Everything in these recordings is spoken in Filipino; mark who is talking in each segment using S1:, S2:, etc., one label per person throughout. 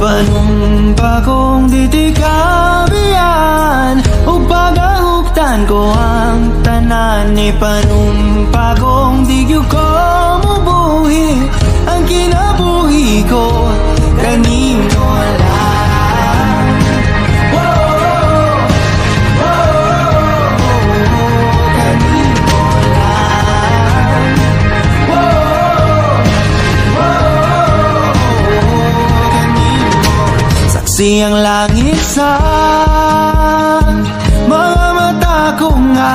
S1: Ipanumpa kong ditikabihan o pagahuktan ko ang tanan. Ipanumpa kong digyo ko mubuhi ang kinabuhi ko kanino lang. Kanino lang. Saksi ang langit sa mga mata ko nga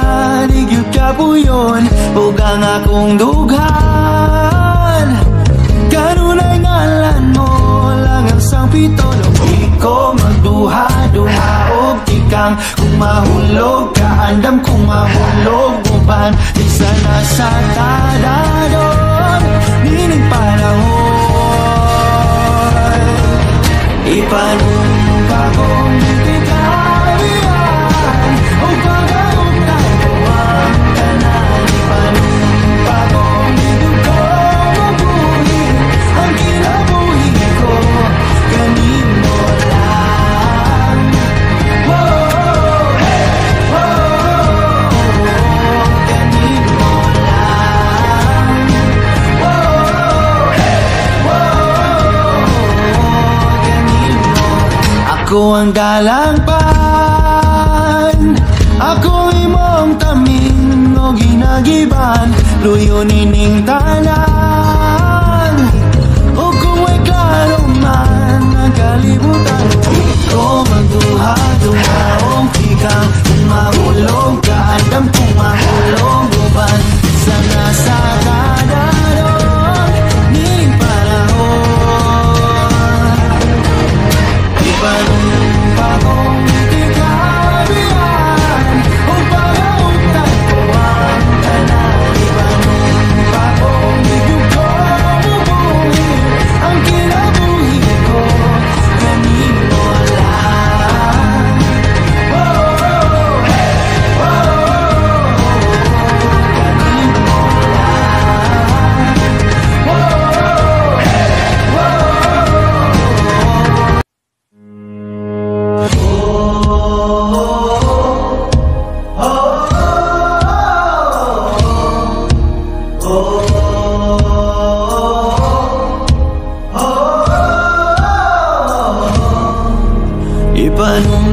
S1: nagyud kapuyon ug ang akong dughan. Kanunay ngalan mo lang ang sangpito. Di ko magduha-duha og tikang kung mahulog ka andam kung mahulog uban. Di sana sa tadadon nining panahon. Ipanumpa kong ditikabihan o pagahuktan ko ang tanan. Ipanumpa kong digyo ko mabuhi ang kinabuhi ko kanino lang. Kanino lang. Ako ang dalangpan, ako imong taming o ginagiban, luyo nining tanan. O kung may klaro man ang kalibutan, di ko magduha-duha o tikang kung mahulog ka andam kung mahulog uban. Sana sa tadadon nining panahon. Ipanumpa kong ditikabihan o pagahuktan ko ang tanan. Ipanumpa kong digyo ko mabuhi ang kinabuhi ko kanino lang. Ipanumpa